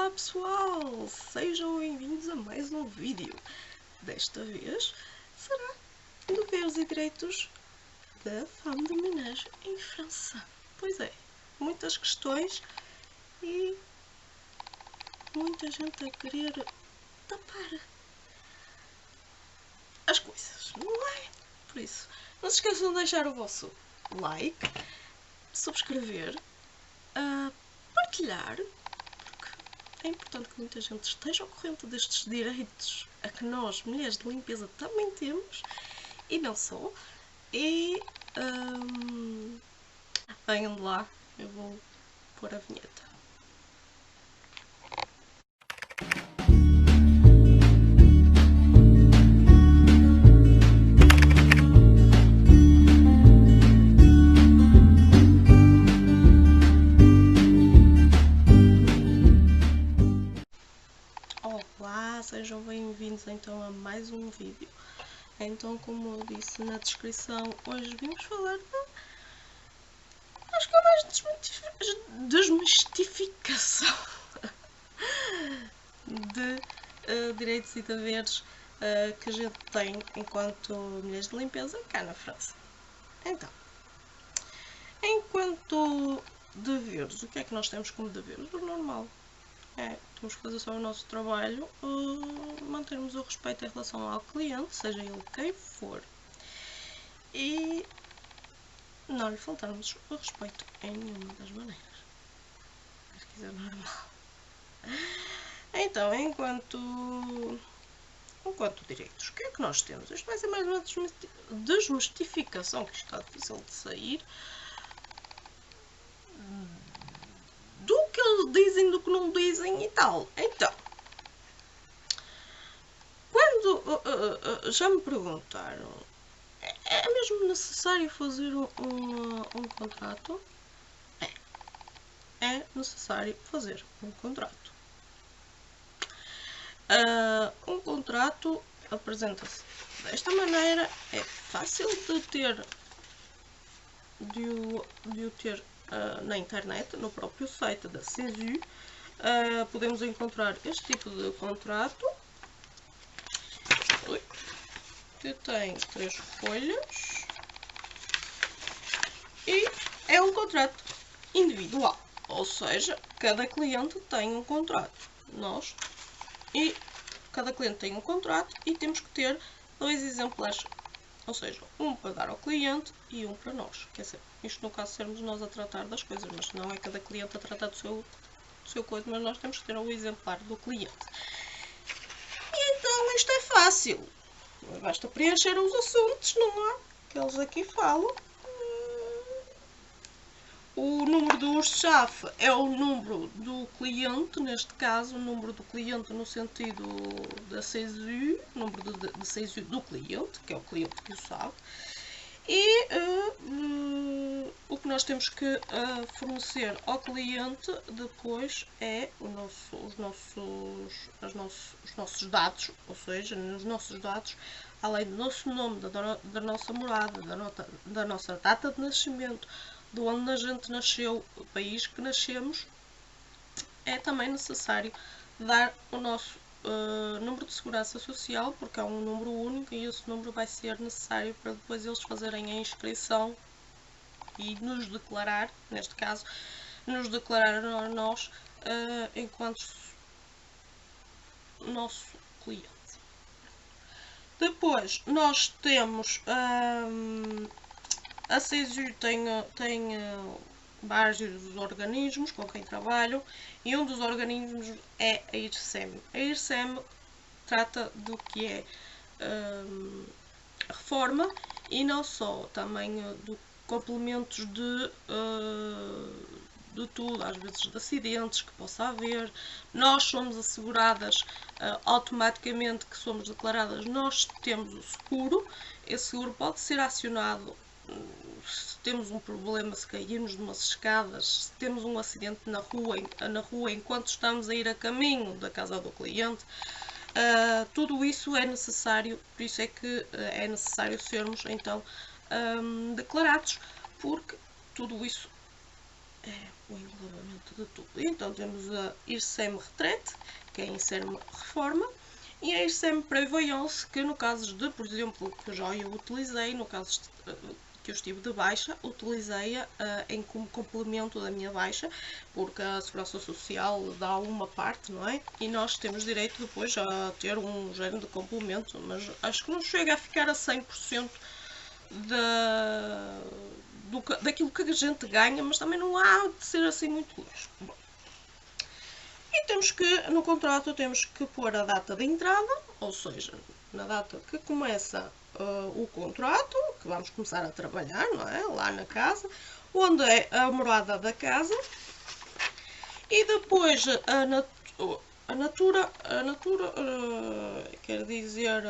Olá pessoal, sejam bem-vindos a mais um vídeo. Desta vez será deveres e direitos da femme de ménage em França. Pois é, muitas questões e muita gente a querer tapar as coisas, não é? Por isso, não se esqueçam de deixar o vosso like, subscrever, partilhar. É importante que muita gente esteja ao corrente destes direitos a que nós, mulheres de limpeza, também temos, e não só. E venham de lá, eu vou pôr a vinheta. Olá, sejam bem-vindos então a mais um vídeo. Então, como eu disse na descrição, hoje vimos falar acho que é mais desmistificação de direitos e deveres que a gente tem enquanto mulheres de limpeza cá na França. Então, enquanto deveres, o que é que nós temos como deveres? O normal. Temos que fazer só o nosso trabalho, mantermos o respeito em relação ao cliente, seja ele quem for, e não lhe faltarmos o respeito em nenhuma das maneiras. Acho que isso é normal. Então, enquanto direitos, o que é que nós temos? Isto vai ser mais uma desmistificação, que está difícil de sair, do que eles dizem, do que não dizem e tal. Então, quando já me perguntaram, é mesmo necessário fazer um contrato? É necessário fazer um contrato. Um contrato apresenta-se desta maneira, é fácil de o ter na internet, no próprio site da CESU. Podemos encontrar este tipo de contrato que tem 3 folhas e é um contrato individual, ou seja, cada cliente tem um contrato. Cada cliente tem um contrato e temos que ter 2 exemplares, ou seja, um para dar ao cliente e um para nós. Quer dizer, isto no caso sermos nós a tratar das coisas, mas não é cada cliente a tratar do seu coisa, mas nós temos que ter um exemplar do cliente. E então isto é fácil. Basta preencher os assuntos, não há? Que eles aqui falam. O número do URSSAF é o número do cliente, neste caso, o número do cliente no sentido da CESU, o número de CESU do cliente, que é o cliente que o sabe. E o que nós temos que fornecer ao cliente depois é os nossos dados, ou seja, nos nossos dados, além do nosso nome, da nossa morada, da nossa data de nascimento, de onde a gente nasceu, o país que nascemos, é também necessário dar o nosso número de segurança social, porque é um número único e esse número vai ser necessário para depois eles fazerem a inscrição e nos declarar, neste caso, nos declarar a nós enquanto nosso cliente. Depois nós temos a CESU tem vários organismos com quem trabalham e um dos organismos é a IRSEM. A IRSEM trata do que é a reforma e não só, também de complementos de tudo, às vezes de acidentes que possa haver. Nós somos asseguradas automaticamente que somos declaradas, nós temos o seguro. Esse seguro pode ser acionado se temos um problema, se cairmos de umas escadas, se temos um acidente na rua enquanto estamos a ir a caminho da casa do cliente. Tudo isso é necessário, por isso é que é necessário sermos então declarados, porque tudo isso o englobamento de tudo. Então temos a IRSEM Retraite, que é a IRSEM Reforma, e a IRSEM Prévoyance, que no caso de, por exemplo, que já eu utilizei, no caso que eu estive de baixa, utilizei-a como complemento da minha baixa, porque a Segurança Social dá uma parte, não é? E nós temos direito depois a ter um género de complemento, mas acho que não chega a ficar a 100% daquilo que a gente ganha, mas também não há de ser assim muito longe. Bom. E temos que, no contrato, temos que pôr a data de entrada, ou seja, na data que começa o contrato, que vamos começar a trabalhar, não é? Lá na casa, onde é a morada da casa, e depois a natura quer dizer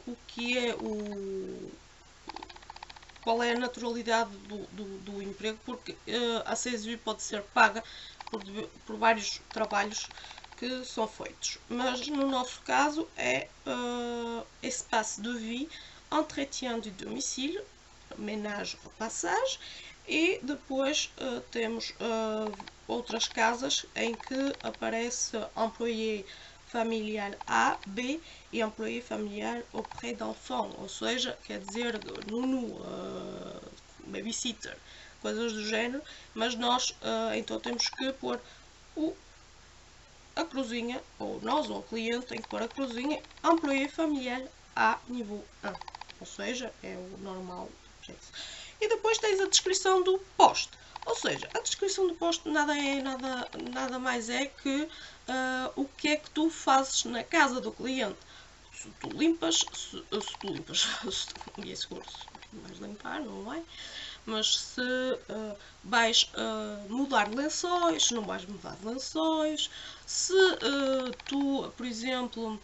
o que é qual é a naturalidade do emprego, porque a CESU pode ser paga por vários trabalhos que são feitos, mas no nosso caso é espaço de vie, entretien du domicile, ménage, repassage, e depois temos outras casas em que aparece employé familiar A, B e employé familiar auprès d'enfants, ou seja, quer dizer, Nunu, babysitter, coisas do género, mas nós então temos que pôr a cruzinha, ou nós ou o cliente tem que pôr a cruzinha employé familiar A nível 1, ou seja, é o normal. E depois tens a descrição do poste, ou seja, a descrição do poste nada mais é que o que é que tu fazes na casa do cliente. Se tu limpas, e é seguro, vais limpar, não vai? Mas se vais mudar lençóis, se não vais mudar lençóis, se tu, por exemplo,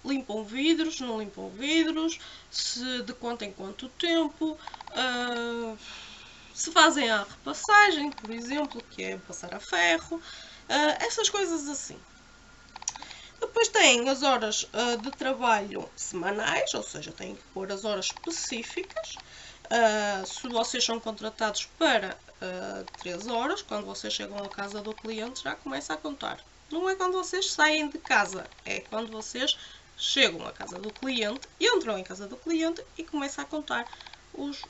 limpam vidros, não limpam vidros, se de quanto em quanto tempo, se fazem a repassagem, por exemplo, que é passar a ferro, essas coisas assim. Depois têm as horas de trabalho semanais, ou seja, têm que pôr as horas específicas. Se vocês são contratados para 3 horas, quando vocês chegam à casa do cliente já começa a contar. Não é quando vocês saem de casa, é quando vocês chegam à casa do cliente, entram em casa do cliente e começam a contar as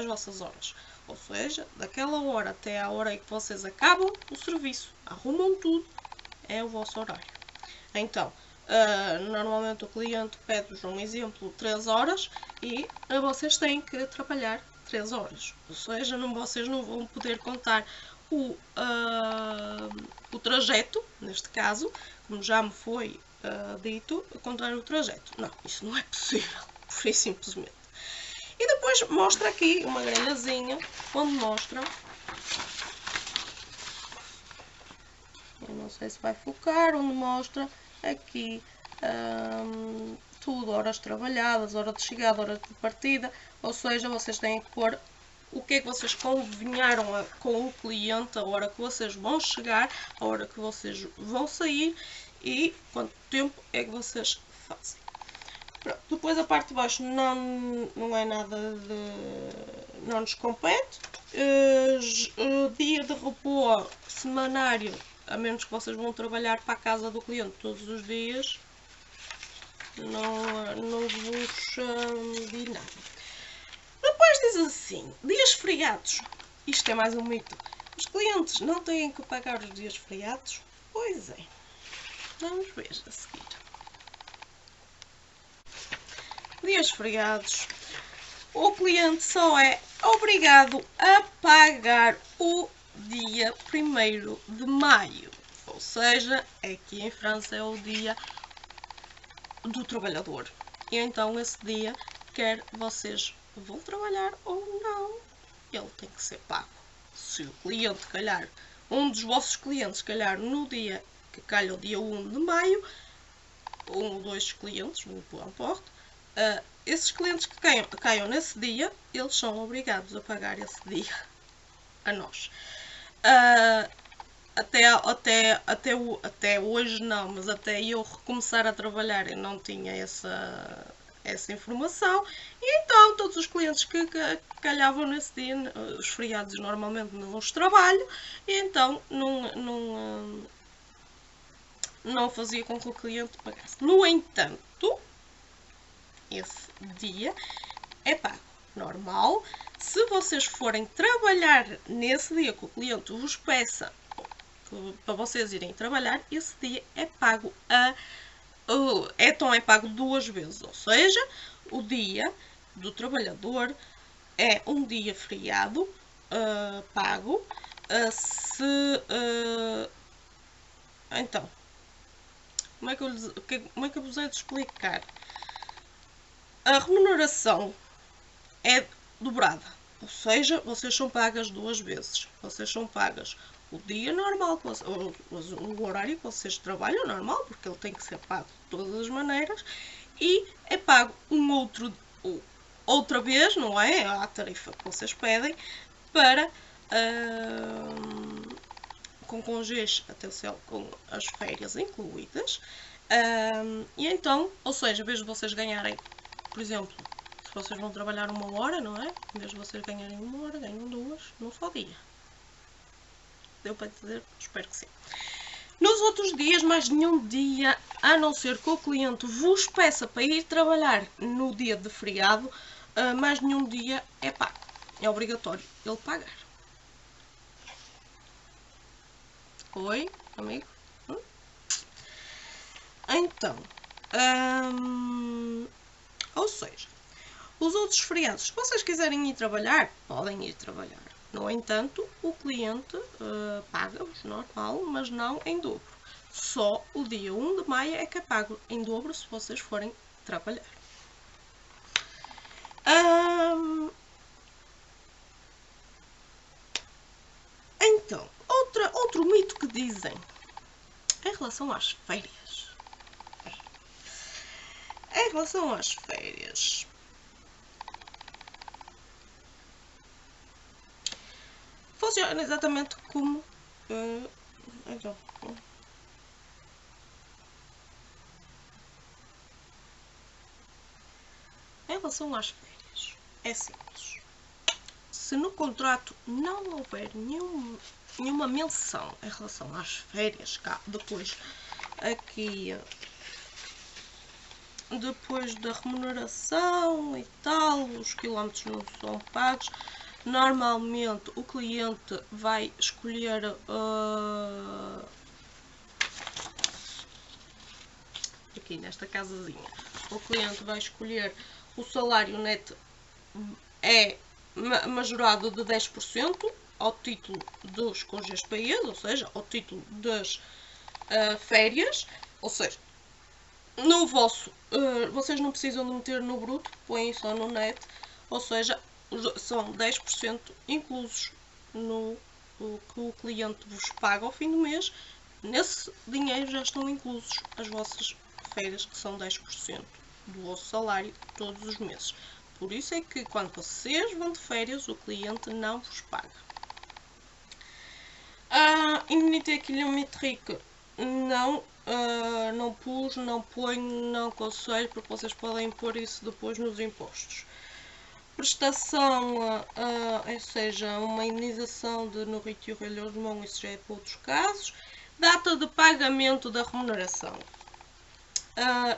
vossas horas. Ou seja, daquela hora até à hora em que vocês acabam o serviço, arrumam tudo, é o vosso horário. Então, normalmente o cliente pede-vos um exemplo 3 horas e vocês têm que trabalhar 3 horas. Ou seja, vocês não vão poder contar o trajeto, neste caso, como já me foi dito, contar o trajeto. Não, isso não é possível, por aí simplesmente. E depois mostra aqui uma grelhazinha, onde mostra, eu não sei se vai focar, onde mostra aqui tudo, horas trabalhadas, hora de chegada, hora de partida, ou seja, vocês têm que pôr o que é que vocês convinharam com o cliente, a hora que vocês vão chegar, a hora que vocês vão sair e quanto tempo é que vocês fazem. Pronto. Depois a parte de baixo não é nada de... não nos compete. Dia de repouso semanário, a menos que vocês vão trabalhar para a casa do cliente todos os dias, não vos diz nada. Depois diz assim, dias feriados. Isto é mais um mito. Os clientes não têm que pagar os dias feriados? Pois é. Vamos ver a seguir. Dias feriados. O cliente só é obrigado a pagar o dia 1º de maio. Ou seja, aqui em França é o dia do trabalhador. E então esse dia, quer vocês vão trabalhar ou não, ele tem que ser pago. Se o cliente calhar, um dos vossos clientes calhar no dia que calha o dia 1 de maio, um ou dois clientes, não importa, esses clientes que caiam nesse dia, eles são obrigados a pagar esse dia a nós. Até hoje não, mas até eu recomeçar a trabalhar eu não tinha essa informação, e então todos os clientes que calhavam nesse dia, os feriados normalmente não os trabalho, e então não fazia com que o cliente pagasse. No entanto, esse dia é pago normal. Se vocês forem trabalhar nesse dia que o cliente vos peça para vocês irem trabalhar, esse dia é pago é pago 2 vezes, ou seja, o dia do trabalhador é um dia feriado pago. Então, como é que eu vos hei de explicar? A remuneração é dobrada, ou seja, vocês são pagas 2 vezes. Vocês são pagas o dia normal, o horário que vocês trabalham normal, porque ele tem que ser pago de todas as maneiras, e é pago outra vez, não é? A tarifa que vocês pedem para com congês, atenção, com as férias incluídas. E então, ou seja, em vez de vocês ganharem, por exemplo, se vocês vão trabalhar 1 hora, não é? Em vez de vocês ganharem 1 hora, ganham 2 num só dia. Deu para dizer? Espero que sim. Nos outros dias, mais nenhum dia, a não ser que o cliente vos peça para ir trabalhar no dia de feriado, mais nenhum dia é pago. É obrigatório ele pagar. Oi, amigo? Então, ou seja, os outros feriados, se vocês quiserem ir trabalhar, podem ir trabalhar. No entanto, o cliente paga-vos normal, mas não em dobro. Só o dia 1 de maio é que é pago em dobro se vocês forem trabalhar. Então, outro mito que dizem em relação às férias. Em relação às férias, funciona exatamente como então, em relação às férias, é simples. Se no contrato não houver nenhuma menção em relação às férias, cá depois aqui depois da remuneração e tal, os quilómetros não são pagos. Normalmente o cliente vai escolher aqui nesta casazinha, o cliente vai escolher o salário neto é majorado de 10% ao título dos congés país, ou seja, ao título das férias, ou seja, no vosso, vocês não precisam de meter no bruto, põem só no net, ou seja, são 10% inclusos no que o cliente vos paga ao fim do mês. Nesse dinheiro já estão inclusos as vossas férias, que são 10% do vosso salário todos os meses. Por isso é que quando vocês vão de férias, o cliente não vos paga. A indemnité kilométrique não pus, não ponho, não aconselho, porque vocês podem pôr isso depois nos impostos. Prestação, ou seja, uma indenização de nourriture et logement, isso já é para outros casos. Data de pagamento da remuneração.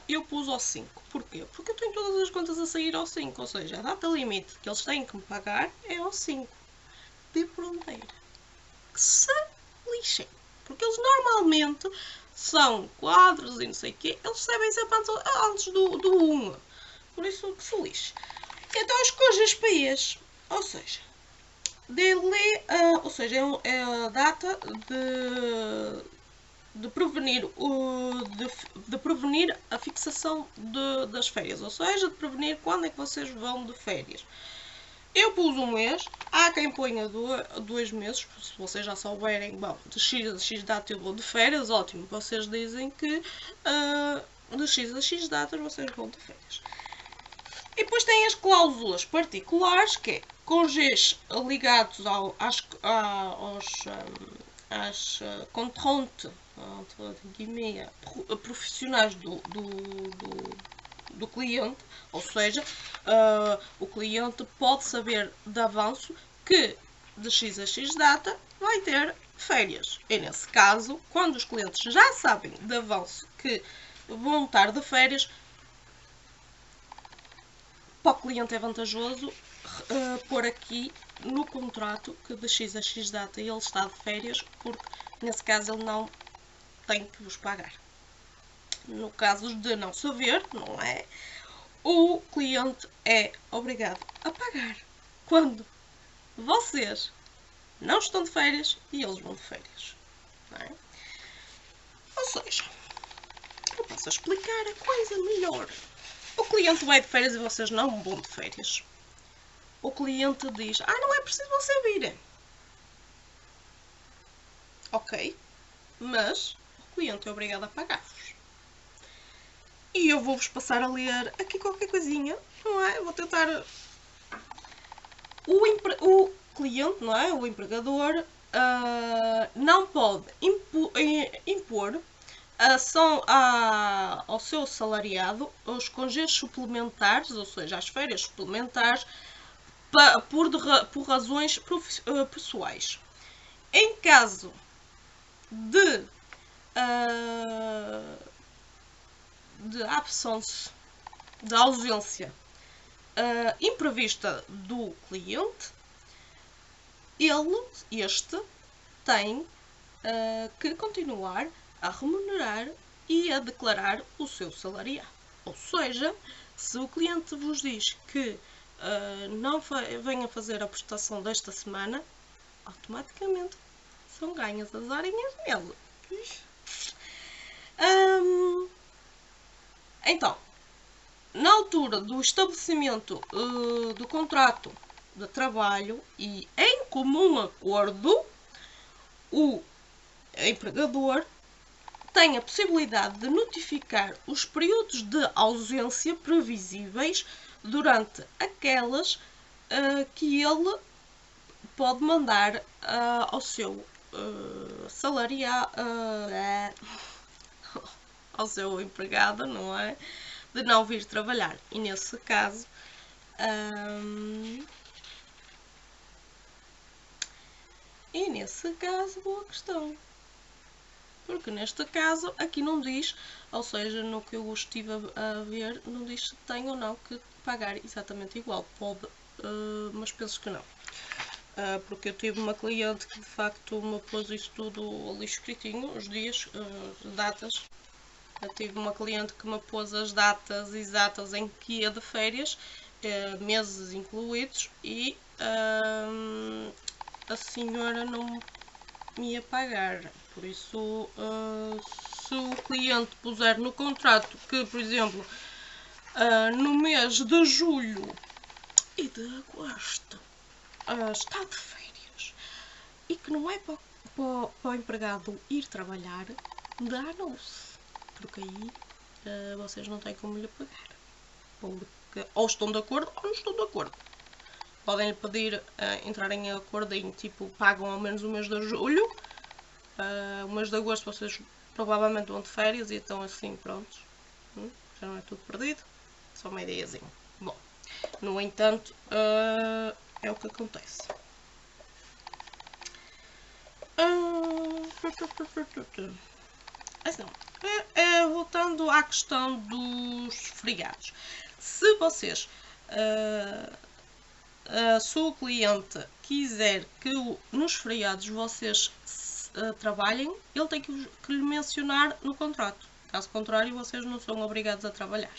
Eu pus ao 5. Porquê? Porque eu tenho todas as contas a sair ao 5, ou seja, a data limite que eles têm que me pagar é ao 5 de fronteira. Que se lixem. Porque eles normalmente são quadros e não sei o quê, eles recebem sempre antes do 1. Por isso que se lixe. Então as congés país, ou seja, ou seja, é a data de prevenir a fixação das férias, ou seja, de prevenir quando é que vocês vão de férias. Eu pus 1 mês, há quem ponha 2 meses, se vocês já souberem, bom, de X a X data eu vou de férias, ótimo, vocês dizem que de X a X datas vocês vão de férias. E depois tem as cláusulas particulares, que é congés ligados às contraintes profissionais do cliente, ou seja, o cliente pode saber de avanço que de X a X data vai ter férias. E nesse caso, quando os clientes já sabem de avanço que vão estar de férias, para o cliente é vantajoso pôr aqui no contrato que de X a X data ele está de férias, porque nesse caso ele não tem que vos pagar. No caso de não saber, não é? O cliente é obrigado a pagar quando vocês não estão de férias e eles vão de férias. Não é? Ou seja, eu posso explicar a coisa melhor. O cliente vai de férias e vocês não vão de férias. O cliente diz, não é preciso você vir. Ok, mas o cliente é obrigado a pagar-vos. E eu vou-vos passar a ler aqui qualquer coisinha, não é? Vou tentar... O cliente, não é? O empregador não pode impor ao seu salariado os congés suplementares, ou seja, as férias suplementares, por razões pessoais. Em caso de absência, de ausência imprevista do cliente, este tem que continuar a remunerar e a declarar o seu salariado. Ou seja, se o cliente vos diz que não venha fazer a prestação desta semana, automaticamente são ganhas as horinhas dele. Então, na altura do estabelecimento do contrato de trabalho e em comum acordo, o empregador tem a possibilidade de notificar os períodos de ausência previsíveis durante aquelas que ele pode mandar ao seu salariado, ao seu empregado, não é? De não vir trabalhar. E nesse caso, boa questão. Porque neste caso, aqui não diz, ou seja, no que eu estive a ver, não diz se tem ou não que pagar exatamente igual. Pode, mas penso que não. Porque eu tive uma cliente que de facto me pôs isso tudo ali escritinho, os dias, as datas. Eu tive uma cliente que me pôs as datas exatas em que ia de férias, meses incluídos, e a senhora não me ia pagar. Por isso, se o cliente puser no contrato que, por exemplo, no mês de julho e de agosto está de férias e que não é para o empregado ir trabalhar, dá-nos. Porque aí vocês não têm como lhe pagar. Porque ou estão de acordo ou não estão de acordo. Podem lhe pedir entrar em acordo em tipo pagam ao menos o mês de julho. O mês de agosto vocês provavelmente vão de férias e então assim prontos. Já não é tudo perdido. Só uma ideiazinha. Bom, no entanto, é o que acontece. Voltando à questão dos feriados. Se vocês, se o cliente quiser que nos feriados vocês trabalhem, ele tem que lhe mencionar no contrato. Caso contrário, vocês não são obrigados a trabalhar.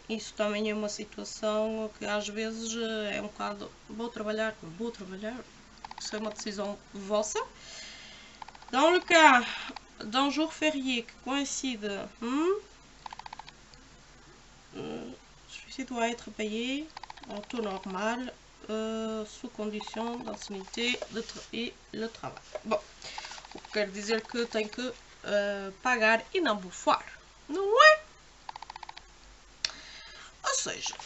Isso também é uma situação que às vezes é um bocado vou trabalhar, não vou trabalhar. Isso é uma decisão vossa. Dans le cas d'un jour férié qui coïncide, celui-ci doit être payé en taux normal, sous condition d'ancienneté et le travail. Bom, o que quer dizer que tem que pagar e não bufar, não é? Ou seja,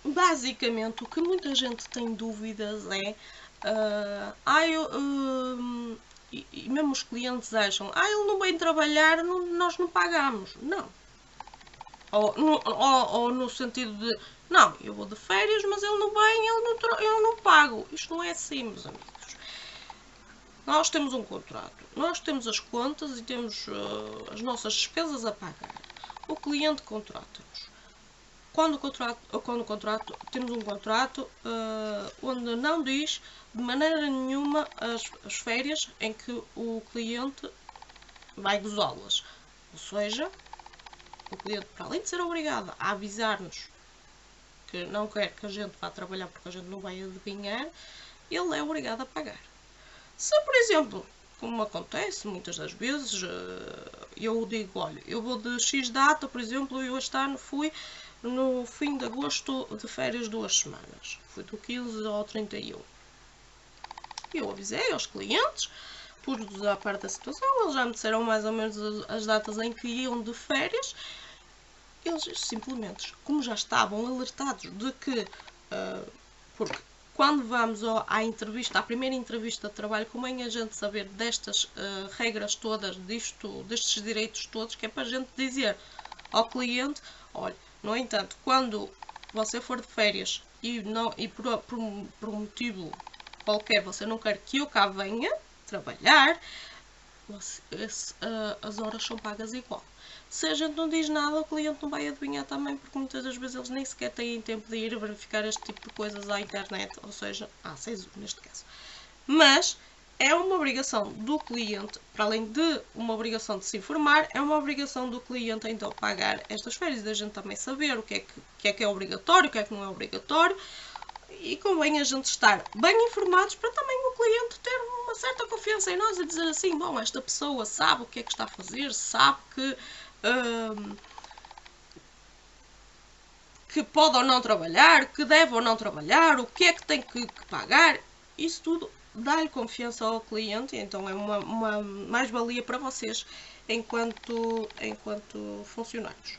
basicamente o que muita gente tem dúvidas é e mesmo os clientes acham, ele não vem trabalhar, nós não pagamos. Não. Ou no sentido de, não, eu vou de férias, mas ele não vem, eu não pago. Isto não é assim, meus amigos. Nós temos um contrato, nós temos as contas e temos as nossas despesas a pagar. O cliente contrata-nos. Temos um contrato onde não diz de maneira nenhuma as férias em que o cliente vai gozá-las. Ou seja, o cliente, para além de ser obrigado a avisar-nos que não quer que a gente vá trabalhar porque a gente não vai adivinhar, ele é obrigado a pagar. Se, por exemplo, como acontece muitas das vezes, eu digo, olha, eu vou de X data, por exemplo, eu este ano fui no fim de agosto de férias 2 semanas. Fui do 15 ao 31. Eu avisei aos clientes, pus-los à parte da situação, eles já me disseram mais ou menos as datas em que iam de férias. Eles simplesmente, como já estavam alertados de que, porque quando vamos à entrevista, à primeira entrevista de trabalho, convém a gente saber destas regras todas, destes direitos todos, que é para a gente dizer ao cliente, olha, no entanto, quando você for de férias e por um motivo qualquer você não quer que eu cá venha trabalhar, as horas são pagas igual. Se a gente não diz nada, o cliente não vai adivinhar também, porque muitas das vezes eles nem sequer têm tempo de ir verificar este tipo de coisas à internet, ou seja, à CESU neste caso. Mas é uma obrigação do cliente, para além de uma obrigação de se informar, é uma obrigação do cliente então pagar estas férias, da gente também saber o que é obrigatório, o que é que não é obrigatório, e convém a gente estar bem informados para também o cliente ter uma certa confiança em nós e dizer assim, bom, esta pessoa sabe o que é que está a fazer, sabe que pode ou não trabalhar, que deve ou não trabalhar, o que é que tem que pagar, isso tudo dá-lhe confiança ao cliente, então é uma mais-valia para vocês enquanto funcionários.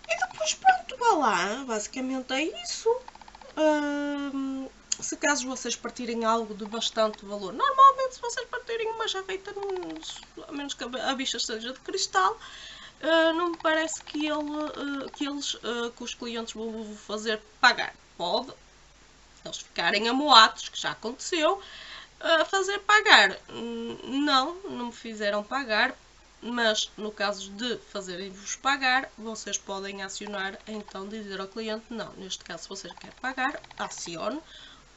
E depois pronto, vá lá, basicamente é isso. Se caso vocês partirem algo de bastante valor, normalmente se vocês partirem uma jarreta, a menos que a bicha seja de cristal, não me parece que os clientes vão fazer pagar. Pode eles ficarem amoados, que já aconteceu, fazer pagar. Não me fizeram pagar, mas no caso de fazerem-vos pagar, vocês podem acionar, então dizer ao cliente, não, neste caso se você quer pagar, acione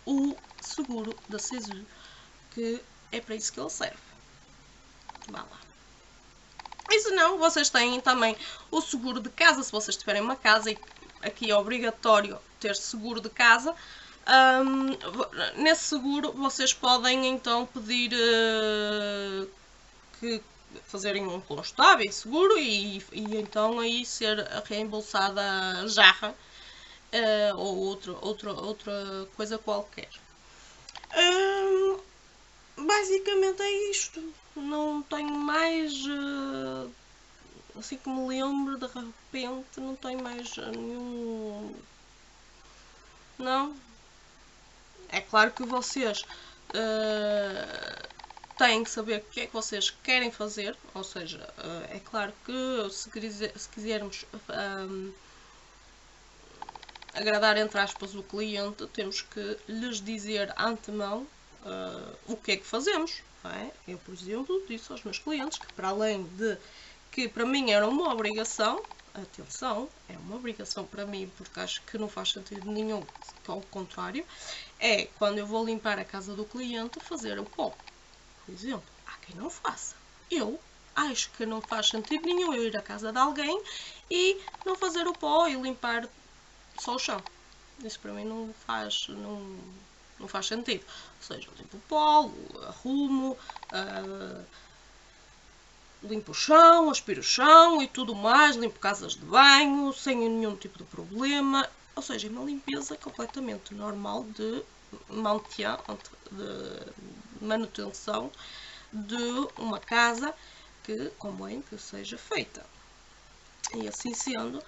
o seguro da CESU, que é para isso que ele serve. Vá lá. E se não, vocês têm também o seguro de casa, se vocês tiverem uma casa, e aqui é obrigatório ter seguro de casa. Nesse seguro vocês podem então pedir que fazerem um constável seguro e então aí ser reembolsada a jarra ou outra coisa qualquer. Basicamente é isto. Não tenho mais, assim que me lembro de repente, não tenho mais nenhum. Não. É claro que vocês têm que saber o que é que vocês querem fazer, ou seja, é claro que se quisermos agradar, entre aspas, o cliente, temos que lhes dizer antemão o que é que fazemos. Não é? Eu, por exemplo, disse aos meus clientes que, para além de que para mim era uma obrigação, atenção, é uma obrigação para mim, porque acho que não faz sentido nenhum, ao contrário, é quando eu vou limpar a casa do cliente fazer o pó. Por exemplo, há quem não faça. Eu acho que não faz sentido nenhum eu ir à casa de alguém e não fazer o pó e limpar só o chão. Isso para mim não faz sentido. Ou seja, eu limpo o pó, arrumo, limpo o chão, aspiro o chão e tudo mais, limpo casas de banho sem nenhum tipo de problema. Ou seja, é uma limpeza completamente normal de manutenção de uma casa que convém que seja feita. E assim sendo,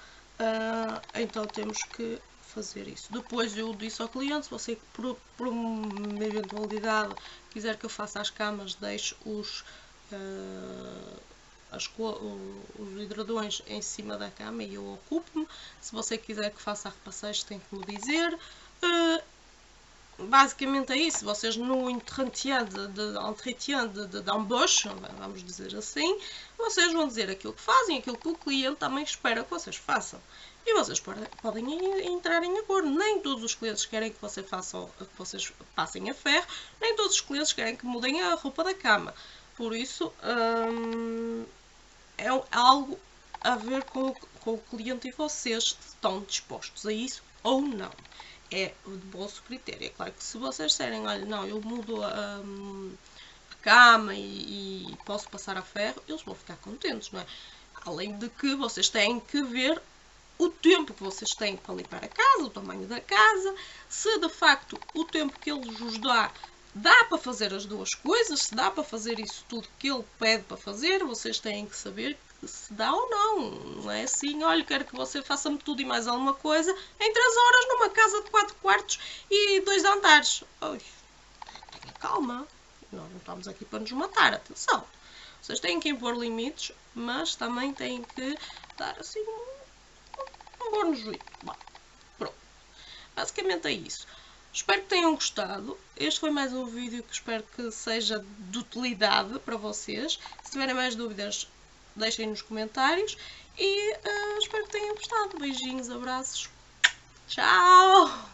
então temos que fazer isso. Depois eu disse ao cliente, se você por uma eventualidade quiser que eu faça as camas, deixe os hidradões em cima da cama e eu ocupo-me. Se você quiser que faça a repassagem, tem que me dizer. Basicamente é isso. Vocês no entretien de embauche, vamos dizer assim, vocês vão dizer aquilo que fazem, aquilo que o cliente também espera que vocês façam. E vocês podem entrar em acordo. Nem todos os clientes querem que vocês passem a ferro, nem todos os clientes querem que mudem a roupa da cama. Por isso, é algo a ver com o cliente e vocês se estão dispostos a isso ou não. É de vosso critério. É claro que se vocês disserem, olha, não, eu mudo a cama e posso passar a ferro, eles vão ficar contentes, não é? Além de que vocês têm que ver o tempo que vocês têm para limpar a casa, o tamanho da casa, se de facto o tempo que ele vos dá para fazer as duas coisas, se dá para fazer isso tudo que ele pede para fazer, vocês têm que saber se dá ou não. Não é assim, olha, quero que você faça-me tudo e mais alguma coisa em 3 horas numa casa de 4 quartos e 2 andares. Oi, tenha calma, nós não estamos aqui para nos matar, atenção. Vocês têm que impor limites, mas também têm que dar assim um bom juízo. Bom, pronto. Basicamente é isso. Espero que tenham gostado. Este foi mais um vídeo que espero que seja de utilidade para vocês. Se tiverem mais dúvidas, deixem nos comentários. E espero que tenham gostado. Beijinhos, abraços. Tchau!